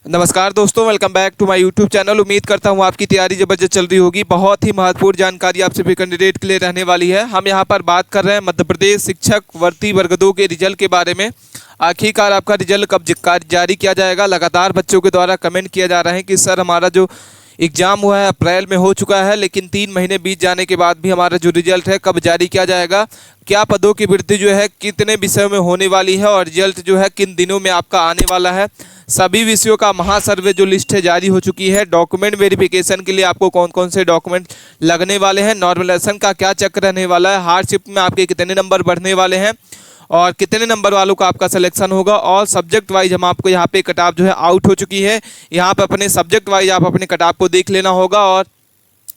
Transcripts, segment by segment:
नमस्कार दोस्तों, welcome back to my YouTube channel. उम्मीद करता हूँ आपकी तैयारी जबरदस्त चल रही होगी। बहुत ही महत्वपूर्ण जानकारी आप सभी कैंडिडेट के लिए रहने वाली है। हम यहाँ पर बात कर रहे हैं मध्य प्रदेश शिक्षक भर्ती वर्ग 2 के रिजल्ट के बारे में। आखिरकार आपका रिजल्ट कब जारी किया जाएगा। लगातार बच्चों के द्वारा कमेंट किया जा रहा है कि सर हमारा जो एग्ज़ाम हुआ है अप्रैल में हो चुका है, लेकिन 3 महीने बीत जाने के बाद भी हमारा जो रिजल्ट है कब जारी किया जाएगा, क्या पदों की वृद्धि जो है कितने विषयों में होने वाली है और रिजल्ट जो है किन दिनों में आपका आने वाला है। सभी विषयों का महासर्वे जो लिस्ट है जारी हो चुकी है। डॉक्यूमेंट वेरिफिकेशन के लिए आपको कौन कौन से डॉक्यूमेंट लगने वाले हैं, नॉर्मलाइजेशन का क्या चक्र रहने वाला है, हार्डशिप में आपके कितने नंबर बढ़ने वाले हैं और कितने नंबर वालों का आपका सिलेक्शन होगा। और सब्जेक्ट वाइज हम आपको यहाँ पे कट ऑफ जो है आउट हो चुकी है। यहाँ पे अपने सब्जेक्ट वाइज आप अपने कट ऑफ को देख लेना होगा और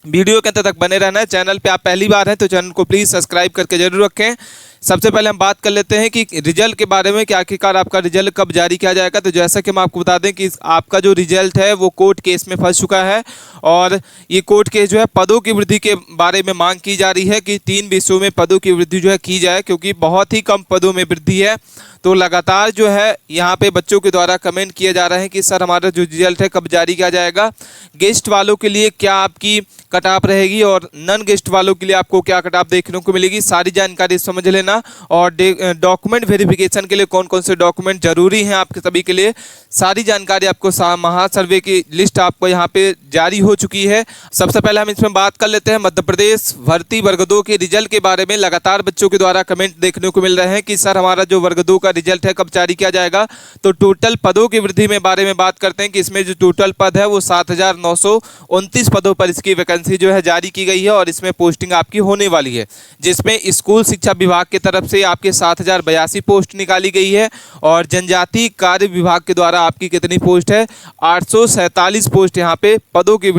वीडियो के अंत तक बने रहना है। चैनल पे आप पहली बार हैं तो चैनल को प्लीज़ सब्सक्राइब करके जरूर रखें। सबसे पहले हम बात कर लेते हैं कि रिजल्ट के बारे में कि आखिरकार आपका रिजल्ट कब जारी किया जाएगा। तो जैसा कि हम आपको बता दें कि आपका जो रिजल्ट है वो कोर्ट केस में फंस चुका है और ये कोर्ट केस जो है पदों की वृद्धि के बारे में मांग की जा रही है कि 3 विषयों में पदों की वृद्धि जो है की जाए, क्योंकि बहुत ही कम पदों में वृद्धि है। तो लगातार जो है यहाँ पे बच्चों के द्वारा कमेंट किए जा रहे हैं कि सर हमारा जो रिजल्ट है कब जारी किया जाएगा। गेस्ट वालों के लिए क्या आपकी कट ऑफ रहेगी और नॉन गेस्ट वालों के लिए आपको क्या कट ऑफ देखने को मिलेगी, सारी जानकारी समझ लेना। और डॉक्यूमेंट वेरिफिकेशन के लिए कौन कौन से डॉक्यूमेंट जरूरी हैं आपके सभी के लिए, सारी जानकारी आपको महासर्वे की लिस्ट आपको यहाँ पे जारी हो चुकी है। सबसे पहले हम इसमें बात कर लेते हैं मध्य प्रदेश भर्ती वर्ग 2 के रिजल्ट के बारे में। लगातार बच्चों के द्वारा कमेंट देखने को मिल रहे हैं कि सर हमारा जो वर्ग 2 का रिजल्ट है कब जारी किया जाएगा। तो टोटल पदों की वृद्धि में बारे में बात करते हैं कि इसमें जो टोटल पद है वो 7,929 पदों पर इसकी वैकेंसी जो है जारी की गई है और इसमें पोस्टिंग आपकी होने वाली है, जिसमें स्कूल शिक्षा विभाग की तरफ से आपके 7,082 पोस्ट निकाली गई है और जनजातीय कार्य विभाग के द्वारा आपकी कितनी पोस्ट है, 847 पोस्ट यहाँ पे पदों की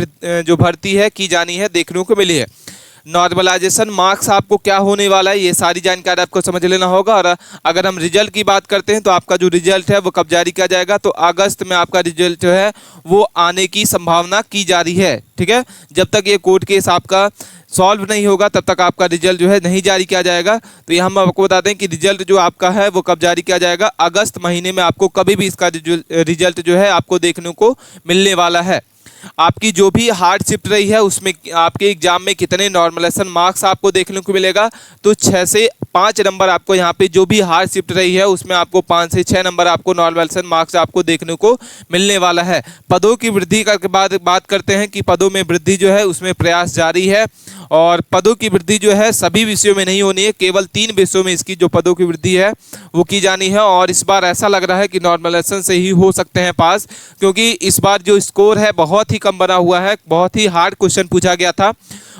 जो भर्ती है की जानी है देखने को मिली है। नॉर्मलाइजेशन मार्क्स आपको क्या होने वाला है, ये सारी जानकारी आपको समझ लेना होगा। और अगर हम रिजल्ट की बात करते हैं तो आपका जो रिजल्ट है वो कब जारी किया जाएगा, तो अगस्त में आपका रिजल्ट जो है वो आने की संभावना की जा रही है। ठीक है, जब तक ये कोर्ट केस आपका सॉल्व नहीं होगा तब तक आपका रिजल्ट जो है नहीं जारी किया जाएगा। तो ये हम आपको बता दें कि रिजल्ट जो आपका है वो कब जारी किया जाएगा, अगस्त महीने में आपको कभी भी इसका रिजल्ट जो है आपको देखने को मिलने वाला है। आपकी जो भी हार्डशिप रही है उसमें आपके एग्जाम में कितने नॉर्मलाइजेशन मार्क्स आपको देखने को मिलेगा, तो 6 से 5 नंबर आपको यहाँ पे जो भी हार्डशिप रही है उसमें आपको 5 से 6 नंबर आपको नॉर्मलाइजेशन मार्क्स आपको देखने को मिलने वाला है। पदों की वृद्धि के बाद बात करते हैं कि पदों में वृद्धि जो है उसमें प्रयास जारी है और पदों की वृद्धि जो है सभी विषयों में नहीं होनी है, केवल 3 विषयों में इसकी जो पदों की वृद्धि है वो की जानी है। और इस बार ऐसा लग रहा है कि नॉर्मलाइजेशन से ही हो सकते हैं पास, क्योंकि इस बार जो स्कोर है बहुत ही कम बना हुआ है, बहुत ही हार्ड क्वेश्चन पूछा गया था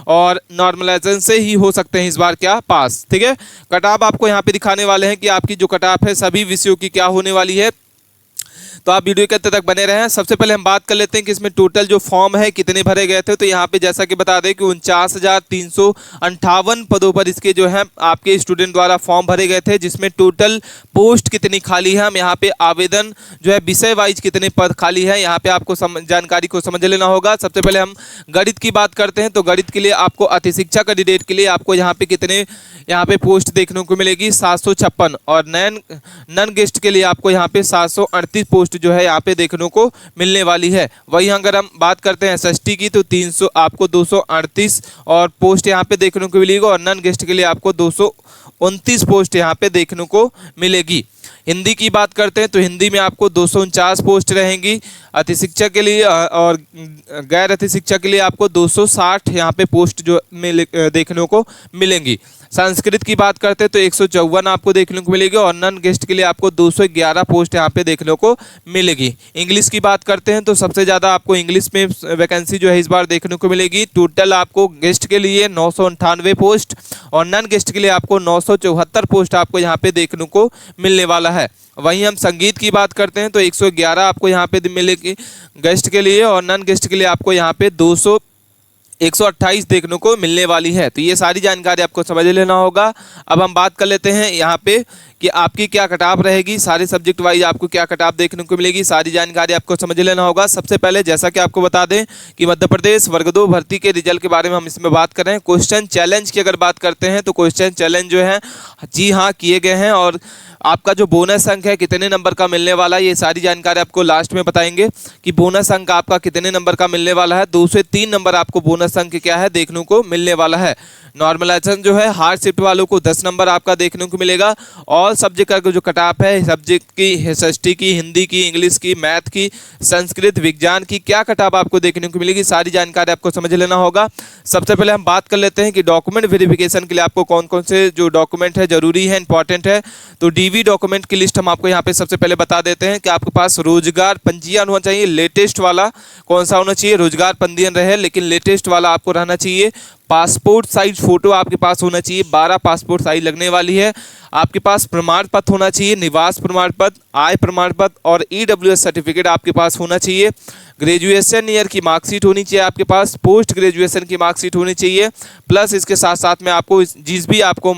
और नॉर्मलाइजेशन से ही हो सकते हैं इस बार क्या पास। ठीक है, कट ऑफ आपको यहाँ पे दिखाने वाले हैं कि आपकी जो कट ऑफ है सभी विषयों की क्या होने वाली है, तो आप वीडियो के अंत तक बने रहें। सबसे पहले हम बात कर लेते हैं कि इसमें टोटल जो फॉर्म है कितने भरे गए थे। तो यहाँ पे जैसा कि बता दें कि 49,358 पदों पर इसके जो है आपके स्टूडेंट द्वारा फॉर्म भरे गए थे, जिसमें टोटल पोस्ट कितनी खाली है, हम यहाँ पे आवेदन जो है विषय वाइज कितने पद खाली है यहाँ पे आपको जानकारी को समझ लेना होगा। सबसे पहले हम गणित की बात करते हैं तो गणित के लिए आपको अति शिक्षा कैंडिडेट के लिए आपको यहाँ पे कितने यहाँ पे पोस्ट देखने को मिलेगी, 756 और नॉन गेस्ट के लिए आपको यहाँ पे 738 पोस्ट जो है यहाँ पे देखने को मिलने वाली है। वहीं अगर हम बात करते हैं एसएसटी की तो 300 आपको 238 और पोस्ट यहाँ पे देखने को मिलेगी और नॉन गेस्ट के लिए आपको 229 पोस्ट यहाँ पे देखने को मिलेगी। हिंदी की बात करते हैं तो हिंदी में आपको 249 पोस्ट रहेंगी अति शिक्षा के लिए और गैर अति शिक्षा के लिए आपको 260 यहाँ पे पोस्ट जो देखने को मिलेंगी। संस्कृत की बात करते हैं तो 154 आपको देखने को मिलेगी और नॉन गेस्ट के लिए आपको 211 पोस्ट यहाँ पे देखने को मिलेगी। इंग्लिश की बात करते हैं तो सबसे ज़्यादा आपको इंग्लिश में वैकेंसी जो है इस बार देखने को मिलेगी। टोटल आपको गेस्ट के लिए 998 पोस्ट और नॉन गेस्ट के लिए आपको 974 पोस्ट आपको यहाँ पे देखने को मिलने वाला है। वहीं हम संगीत की बात करते हैं तो 111 आपको यहाँ पे मिलेगी गेस्ट के लिए और नॉन गेस्ट के लिए आपको यहाँ पे 128 देखने को मिलने वाली है। तो ये सारी जानकारी आपको समझ लेना होगा। अब हम बात कर लेते हैं यहाँ पे कि आपकी क्या कट ऑफ रहेगी, सारे सब्जेक्ट वाइज आपको क्या कट ऑफ देखने को मिलेगी, सारी जानकारी आपको समझ लेना होगा। सबसे पहले जैसा कि आपको बता दें कि मध्य प्रदेश वर्ग 2 भर्ती के रिजल्ट के बारे में हम इसमें बात कर रहे हैं। क्वेश्चन चैलेंज की अगर बात करते हैं तो क्वेश्चन चैलेंज जो है जी हाँ किए गए हैं, और आपका जो बोनस अंक है कितने नंबर का मिलने वाला है, ये सारी जानकारी आपको लास्ट में बताएंगे कि बोनस अंक आपका कितने नंबर का मिलने वाला है। 2 से 3 नंबर आपको बोनस अंक क्या है देखने को मिलने वाला है। नॉर्मलाइजेशन जो है हार्ड शिफ्ट वालों को 10 नंबर आपका देखने को मिलेगा। ऑल सब्जेक्ट का जो कट ऑफ है, सब्जेक्ट की एसएसटी की, हिंदी की, इंग्लिश की, मैथ की, संस्कृत, विज्ञान की क्या कट ऑफ आपको देखने को मिलेगी, सारी जानकारी आपको समझ लेना होगा। सबसे पहले हम बात कर लेते हैं कि डॉक्यूमेंट वेरिफिकेशन के लिए आपको कौन कौन से जो डॉक्यूमेंट है जरूरी है, इंपॉर्टेंट है। तो डीवी डॉक्यूमेंट की लिस्ट हम आपको यहाँ पे सबसे पहले बता देते हैं कि आपके पास रोजगार पंजीयन होना चाहिए, लेटेस्ट वाला कौन सा होना चाहिए, रोजगार पंजीयन रहे लेकिन लेटेस्ट वाला आपको रहना चाहिए। पासपोर्ट साइज फोटो आपके पास होना चाहिए, 12 पासपोर्ट साइज लगने वाली है। आपके पास प्रमाण पत्र होना चाहिए, निवास प्रमाण पत्र, आय प्रमाण पत्र और ईडब्ल्यूएस सर्टिफिकेट आपके पास होना चाहिए। ग्रेजुएशन ईयर की मार्कशीट होनी चाहिए आपके पास, पोस्ट ग्रेजुएशन की मार्कशीट होनी चाहिए, प्लस इसके साथ साथ में आपको जिस भी आपको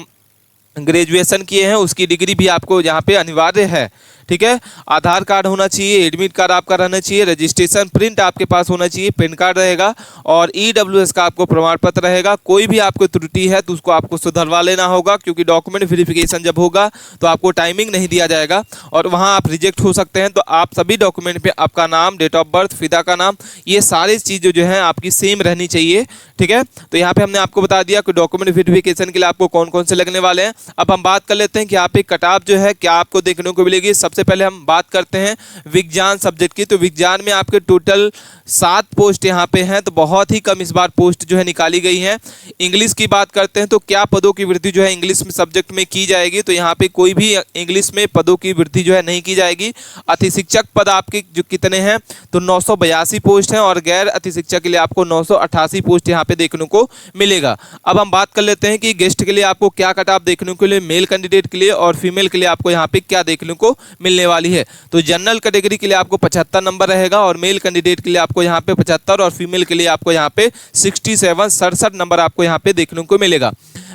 ग्रेजुएशन किए हैं उसकी डिग्री भी आपको यहाँ पे अनिवार्य है। ठीक है, आधार कार्ड होना चाहिए, एडमिट कार्ड आपका रहना चाहिए, रजिस्ट्रेशन प्रिंट आपके पास होना चाहिए, पैन कार्ड रहेगा और ईडब्ल्यूएस का आपको प्रमाण पत्र रहेगा। कोई भी आपको त्रुटि है तो उसको आपको सुधरवा लेना होगा, क्योंकि डॉक्यूमेंट वेरिफिकेशन जब होगा तो आपको टाइमिंग नहीं दिया जाएगा और वहाँ आप रिजेक्ट हो सकते हैं। तो आप सभी डॉक्यूमेंट पे आपका नाम, डेट ऑफ बर्थ, फिदा का नाम, ये सारी चीज़ें जो है आपकी सेम रहनी चाहिए। ठीक है, तो यहाँ पे हमने आपको बता दिया कि डॉक्यूमेंट वेरिफिकेशन के लिए आपको कौन कौन से लगने वाले हैं। अब हम बात कर लेते हैं कि यहाँ पे कट ऑफ जो है क्या आपको देखने को मिलेगी। सबसे पहले हम बात करते हैं विज्ञान सब्जेक्ट की। तो विज्ञान में आपके टोटल 7 पोस्ट यहाँ पे हैं, तो बहुत ही कम इस बार पोस्ट जो है निकाली गई है। इंग्लिश की बात करते हैं तो क्या पदों की वृद्धि जो है इंग्लिश में सब्जेक्ट में की जाएगी, तो यहाँ पे कोई भी इंग्लिश में पदों की वृद्धि जो है नहीं की जाएगी। अति शिक्षक पद आपके जो कितने हैं, तो 982 पोस्ट हैं और गैर अति शिक्षक के लिए आपको 988 पोस्ट यहाँ पे देखने को मिलेगा। अब हम बात कर लेते हैं कि गेस्ट के लिए आपको क्या कट ऑफ देखने को मिले, मेल कैंडिडेट के लिए और फीमेल के लिए आपको यहाँ पे क्या देखने को मिलने वाली है। तो जनरल कैटेगरी के लिए आपको 75 नंबर रहेगा और मेल कैंडिडेट के लिए आपको यहाँ पे 75 और फीमेल के लिए आपको यहाँ पे 67 नंबर आपको यहाँ पे देखने को मिलेगा।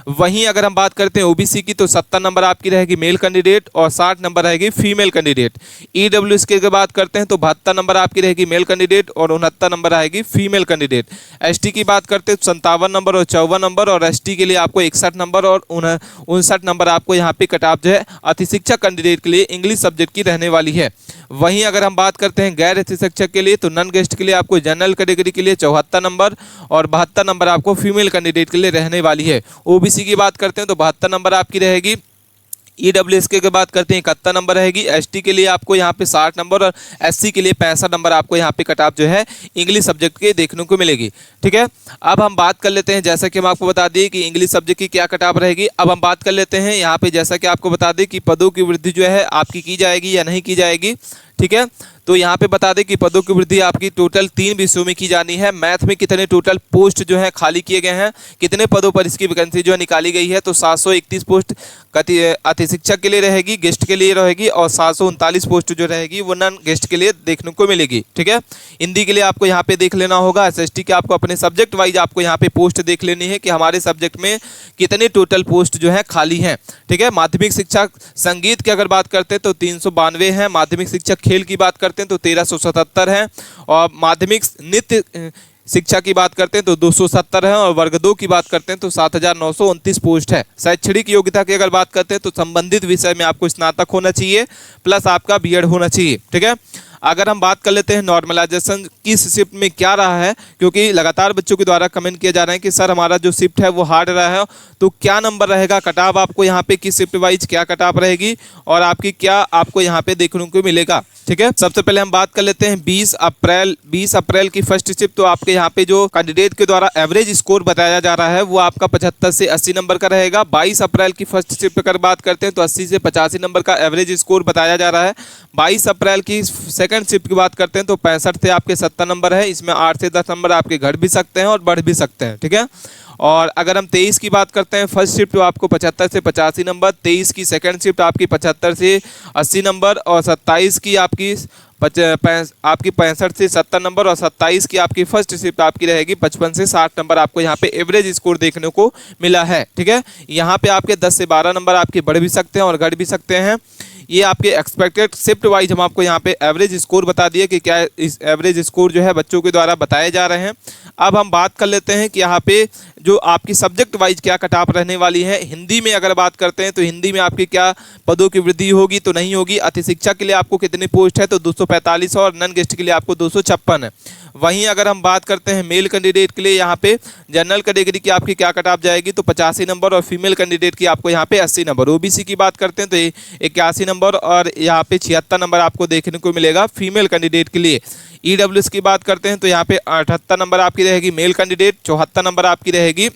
वहीं अगर हम बात करते हैं ओबीसी की तो 70 नंबर आपकी रहेगी मेल कैंडिडेट और 60 नंबर रहेगी फीमेल कैंडिडेट। ईडब्ल्यूएस की बात करते हैं तो 72 नंबर आपकी रहेगी मेल कैंडिडेट और 69 नंबर रहेगी फीमेल कैंडिडेट। एसटी की बात करते हैं तो 57 नंबर और 54 नंबर और एसटी के लिए आपको 61 नंबर और 59 नंबर आपको यहाँ पे कट ऑफ जो है अति शिक्षक कैंडिडेट के लिए इंग्लिश सब्जेक्ट की रहने वाली है। वहीं अगर हम बात करते हैं गैर अति शिक्षक के लिए तो नॉन गेस्ट के लिए आपको जनरल कैटेगरी के लिए 74 नंबर और 72 नंबर आपको फीमेल कैंडिडेट के लिए रहने वाली है। ओबीसी की बात करते हैं तो 72 नंबर आपकी रहेगी। ईडब्ल्यूएस के बात करते हैं 71 नंबर रहेगी। एसटी के लिए आपको यहाँ पे 60 नंबर और एससी के लिए 65 नंबर आपको यहाँ पे कट ऑफ जो है इंग्लिश सब्जेक्ट के देखने को मिलेगी। ठीक है, अब हम बात कर लेते हैं जैसा कि हम आपको बता दिए कि इंग्लिश सब्जेक्ट की क्या कट ऑफ रहेगी। अब हम बात कर लेते हैं यहाँ पे जैसा कि आपको बता दें कि पदों की वृद्धि जो है आपकी की जाएगी या नहीं की जाएगी। ठीक है, तो यहाँ पे बता दें कि पदों की वृद्धि आपकी टोटल 3 विषयों में की जानी है। मैथ में कितने टोटल पोस्ट जो है खाली किए गए हैं, कितने पदों पर इसकी वैकेंसी जो है निकाली गई है, तो 731 पोस्ट अति शिक्षक के लिए रहेगी, गेस्ट के लिए रहेगी और 739 पोस्ट जो रहेगी वो नॉन गेस्ट के लिए देखने को मिलेगी। ठीक है, हिंदी के लिए आपको यहाँ पे देख लेना होगा। एसएसटी के आपको अपने सब्जेक्ट वाइज आपको यहाँ पे पोस्ट देख लेनी है कि हमारे सब्जेक्ट में कितने टोटल पोस्ट जो है खाली हैं। ठीक है, माध्यमिक शिक्षक संगीत की अगर बात करते हैं तो 392 है। माध्यमिक शिक्षक खेल की बात करते हैं तो 1377 है और माध्यमिक नृत्य शिक्षा की बात करते हैं तो 270 है और वर्ग 2 की बात करते हैं तो 7929 पोस्ट है। शैक्षणिक योग्यता की अगर बात करते हैं तो संबंधित विषय में आपको स्नातक होना चाहिए प्लस आपका बीएड होना चाहिए। ठीक है, अगर हम बात कर लेते हैं नॉर्मलाइजेशन किस शिफ्ट में क्या रहा है, क्योंकि लगातार बच्चों के द्वारा कमेंट किया जा रहा है कि सर हमारा जो शिफ्ट है वो हार्ड रहा है, तो क्या नंबर रहेगा, कट ऑफ आपको यहाँ पे किस शिफ्ट वाइज क्या कट ऑफ रहेगी और आपकी क्या आपको यहाँ पे देखने को मिलेगा। ठीक है, सबसे पहले हम बात कर लेते हैं 20 अप्रैल की फर्स्ट शिफ्ट। तो आपके यहाँ पे जो कैंडिडेट के द्वारा एवरेज स्कोर बताया जा रहा है वो आपका 75 से 80 नंबर का रहेगा। 22 अप्रैल की फर्स्ट शिफ्ट अगर बात करते हैं तो 80 से 85 नंबर का एवरेज स्कोर बताया जा रहा है। 22 अप्रैल की सेकंड शिफ्ट की बात करते हैं तो 65 से आपके 70 नंबर है। इसमें 8 से 10 नंबर आपके घट भी सकते हैं और बढ़ भी सकते हैं। ठीक है, और अगर हम 23 की बात करते हैं फर्स्ट शिफ्ट तो आपको 75 से 85 नंबर, 23 की सेकंड शिफ्ट आपकी 75 से 80 नंबर और 27 की आपकी आपकी 65 से 70 नंबर, और 27 की आपकी फर्स्ट शिफ्ट आपकी रहेगी 55 से 60 नंबर आपको यहाँ पे एवरेज स्कोर देखने को मिला है। ठीक है, यहाँ पे आपके 10 से 12 नंबर आपके बढ़ भी सकते हैं और घट भी सकते हैं। ये आपके एक्सपेक्टेड शिफ्ट वाइज हम आपको यहाँ पे एवरेज स्कोर बता दिए कि क्या इस एवरेज स्कोर जो है बच्चों के द्वारा बताए जा रहे हैं। अब हम बात कर लेते हैं कि यहाँ पे जो आपकी सब्जेक्ट वाइज क्या कट ऑफ रहने वाली है। हिंदी में अगर बात करते हैं तो हिंदी में आपकी क्या पदों की वृद्धि होगी तो नहीं होगी। अति शिक्षा के लिए आपको कितनी पोस्ट है तो 245 और नॉन गेस्ट के लिए आपको 256 है। वहीं अगर हम बात करते हैं मेल कैंडिडेट के लिए, यहाँ पे जनरल कैटेगरी की आपकी क्या कट ऑफ जाएगी तो 85 नंबर, और फीमेल कैंडिडेट की आपको यहाँ पे 80 नंबर। ओबीसी की बात करते हैं तो 81 नंबर और यहाँ पे 76 नंबर आपको देखने को मिलेगा फीमेल कैंडिडेट के लिए। ईडब्ल्यूएस की बात करते हैं तो यहाँ पे 78 नंबर आपकी रहेगी मेल कैंडिडेट, 74 नंबर आपकी रहेगी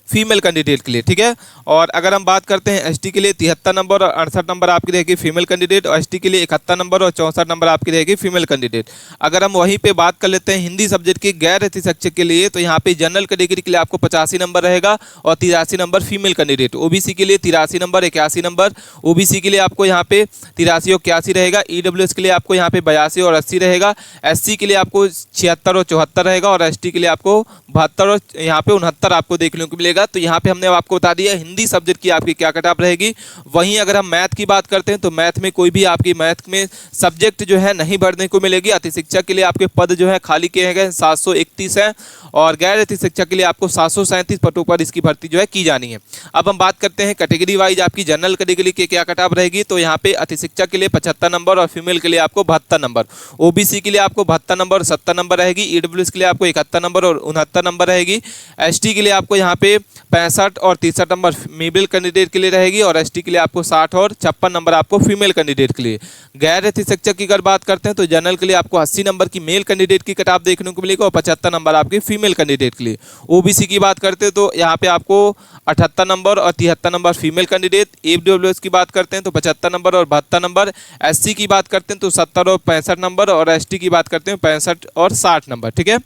फीमेल कैंडिडेट के लिए। ठीक है, और अगर हम बात करते हैं एसटी के लिए 73 नंबर और 68 नंबर आपकी रहेगी फीमेल कैंडिडेट, और एसटी के लिए 71 नंबर और 64 नंबर आपकी रहेगी फीमेल कैंडिडेट। अगर हम वहीं पे बात कर लेते हैं हिंदी सब्जेक्ट की गैर अति शिक्षक के लिए तो यहाँ पे जनरल कैटेगरी के लिए आपको 85 नंबर रहेगा और 83 नंबर फीमेल कैंडिडेट। ओबीसी के लिए 83 नंबर 81 नंबर, ओबीसी के लिए आपको यहाँ पे 83 और 81 रहेगा। ईडब्ल्यूएस के लिए आपको यहाँ पे 82 और 80 रहेगा। एससी के लिए आपको 76 और 74 रहेगा, और एसटी के लिए आपको 72 और यहाँ पे 69 आपको देखने को मिलेगा। तो यहाँ पे हमने आपको बता दिया हिंदी सब्जेक्ट की आपकी क्या कट ऑफ रहेगी। वहीं अगर हम मैथ की बात करते हैं तो मैथ में कोई भी आपकी मैथ में सब्जेक्ट जो है नहीं बढ़ने को मिलेगी। अति शिक्षक के लिए आपके पद जो है खाली किए गए 731 है, और गैर अति शिक्षक के लिए आपको 737 पदों पर इसकी भर्ती जो है की जानी है। अब हम बात करते हैं कैटेगरी वाइज आपकी जनरल कैटेगरी की क्या कट ऑफ रहेगी तो यहाँ पे अति शिक्षक के लिए 75 नंबर और फीमेल के लिए आपको 72 नंबर। ओबीसी के लिए आपको 72 नंबर और 70 नंबर रहेगी। ईडब्ल्यूएस के लिए आपको 71 नंबर और 69 नंबर रहेगी। एसटी के लिए आपको यहाँ पे 65 और 63 नंबर मेल कैंडिडेट के लिए रहेगी, और एसटी के लिए आपको 60 और 56 नंबर आपको फीमेल कैंडिडेट के लिए। गैर अति शिक्षक की अगर बात करते हैं तो जनरल के लिए आपको 80 नंबर की मेल कैंडिडेट की कट ऑफ देखने को मिलेगी और 75 नंबर आपकी फीमेल कैंडिडेट के लिए। ओबीसी की बात करते हैं तो यहाँ पे आपको 78 नंबर और 73 नंबर फीमेल कैंडिडेट। ईडब्ल्यूएस की बात करते हैं तो 75 नंबर और 72 नंबर। एससी की बात करते हैं तो 70 और 65 नंबर, और एसटी की बात करते हैं 65 और 60 नंबर। ठीक है,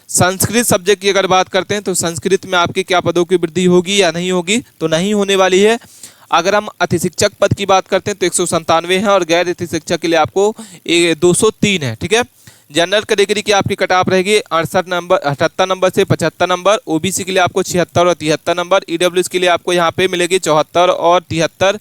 संस्कृत सब्जेक्ट की अगर बात करते हैं तो संस्कृत में आपके क्या पदों की वृद्धि होगी या नहीं होगी तो नहीं होने वाली है। अगर हम अति शिक्षक पद की बात करते हैं तो 197 है, और गैर अति शिक्षक के लिए आपको 203 है। ठीक है, जनरल कैटेगरी की आपकी कट ऑफ रहेगी 78 नंबर से 75 नंबर। ओबीसी के लिए आपको 76 और 73 नंबर। ईडब्ल्यूएस के लिए आपको यहाँ पे मिलेगी 74 और 73।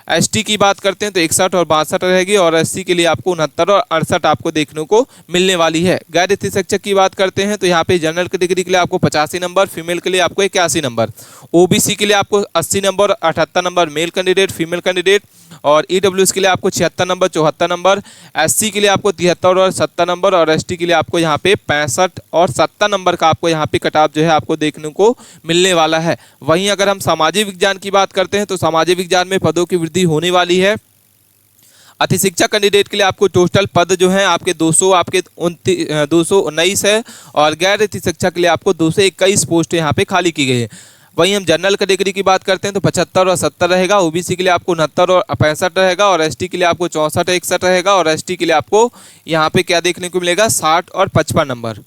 एसटी की बात करते हैं तो 61 और 62 रहेगी, और एससी के लिए आपको 69 और 68 आपको देखने को मिलने वाली है। गैर अति शिक्षक की बात करते हैं तो यहाँ पे जनरल कैटेगरी के लिए आपको 85 नंबर, फीमेल के लिए आपको 81 नंबर। ओबीसी के लिए आपको 80 नंबर और 78 number male candidate female candidate, और ईडब्ल्यूएस के लिए आपको 76 नंबर 74 नंबर। एससी के लिए आपको 73 और 70 नंबर, और एसटी के लिए आपको यहाँ पे 65 और 70 नंबर का आपको यहाँ पे कट ऑफ जो है आपको देखने को मिलने वाला है। वहीं अगर हम सामाजिक विज्ञान की बात करते हैं तो सामाजिक विज्ञान में पदों की वृद्धि होने वाली है। अति शिक्षक कैंडिडेट के लिए आपको टोटल पद जो है आपके 219 है, और गैर अति शिक्षक के लिए आपको 221 पोस्ट यहाँ पे खाली की गई है। वहीं हम जनरल कैटेगरी की बात करते हैं तो 75 और 70 रहेगा। ओबीसी के लिए आपको 69 और 65 रहेगा, और एसटी के लिए आपको 64 61 रहेगा, और एसटी के लिए आपको यहाँ पे क्या देखने को मिलेगा 60 और 55 नंबर।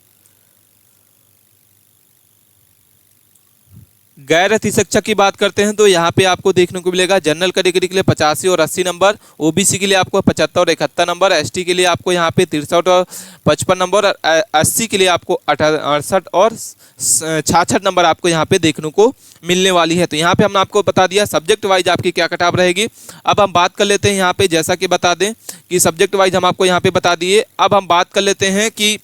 गैर अति शिक्षक की बात करते हैं तो यहाँ पे आपको देखने को मिलेगा जनरल कैटेगरी के लिए 85 और 80 नंबर। ओबीसी के लिए आपको 75 और 71 नंबर। एसटी के लिए आपको यहाँ पे 63 और 55 नंबर, और एससी के लिए आपको 68 और 66 नंबर आपको यहाँ पे देखने को मिलने वाली है। तो यहाँ पे हमने आपको बता दिया सब्जेक्ट वाइज आपकी क्या कट ऑफ रहेगी। अब हम बात कर लेते हैं यहाँ पे, जैसा कि बता दें कि सब्जेक्ट वाइज हम आपको यहाँ पे बता दिए। अब हम बात कर लेते हैं कि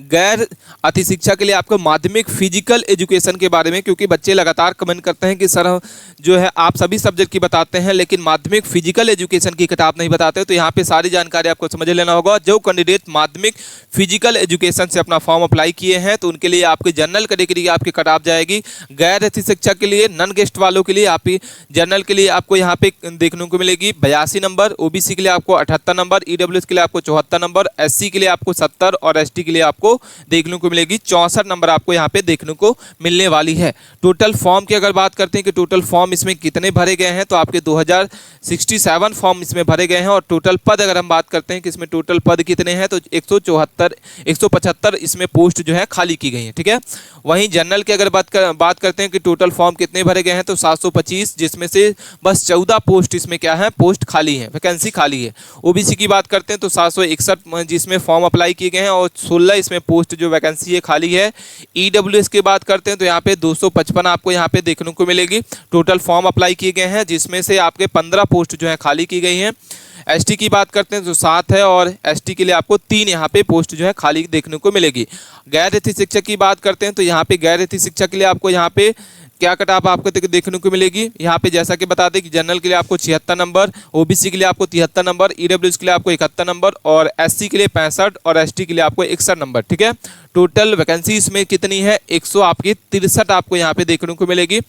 गैर अति शिक्षा के लिए आपको माध्यमिक फिजिकल एजुकेशन के बारे में, क्योंकि बच्चे लगातार कमेंट करते हैं कि सर जो है आप सभी सब्जेक्ट की बताते हैं लेकिन माध्यमिक फिजिकल एजुकेशन की किताब नहीं बताते। तो यहाँ पे सारी जानकारी आपको समझ लेना होगा। जो कैंडिडेट माध्यमिक फिजिकल एजुकेशन से अपना फॉर्म अप्लाई किए हैं तो उनके लिए आपकी जनरल कैटेगरी आपकी किताब जाएगी। गैर अति शिक्षा के लिए नॉन गेस्ट वालों के लिए आप जनरल के लिए आपको यहाँ पे देखने को मिलेगी 82 नंबर। ओबीसी के लिए आपको 78 नंबर। ईडब्ल्यूएस के लिए आपको 74 नंबर। एससी के लिए आपको 70 और एसटी के लिए आपको आपको देखने को मिलेगी, 64 नंबर आपको यहाँ पे देखने को मिलने वाली है। टोटल फॉर्म की अगर बात करते हैं कि टोटल फॉर्म इसमें कितने भरे गए हैं, तो आपके 2067 फॉर्म इसमें भरे गए हैं। और टोटल पद अगर हम बात करते हैं कि इसमें टोटल पद कितने हैं, तो 175 इसमें पोस्ट जो है खाली की गई है। ठीक है, वहीं जनरल की अगर बात करते हैं कि टोटल फॉर्म कितने भरे गए हैं, तो 725, जिसमें से बस 14 पोस्ट इसमें क्या है, पोस्ट खाली है, वैकेंसी खाली है। ओबीसी की बात करते हैं तो 761 जिसमें फॉर्म अप्लाई किए गए हैं और 16 इसमें पोस्ट जो वैकेंसी है खाली है। ईडब्ल्यूएस की बात करते हैं तो यहाँ पे 255 आपको यहाँ पे देखने को मिलेगी, टोटल फॉर्म अप्लाई किए गए हैं, जिसमें से आपके 15 पोस्ट जो है खाली की गई हैं। एसटी की बात करते हैं तो 7 है और एसटी के लिए आपको 3 यहाँ पे पोस्ट जो है खाली देखने को मिलेगी। गैर रैयती शिक्षक की बात करते हैं तो यहाँ पे गैर रैयती शिक्षक के लिए आपको यहाँ पे क्या कट ऑफ आपको देखने को मिलेगी। यहाँ पे जैसा कि बता दें कि जनरल के लिए आपको 76 नंबर, ओबीसी के लिए आपको 73 नंबर, ईडब्ल्यूएस के लिए आपको 71 नंबर और एससी के लिए 65 और एसटी के लिए आपको 61 नंबर। ठीक है, टोटल वैकेंसी इसमें कितनी है, 163 आपको यहाँ पे देखने को मिलेगी।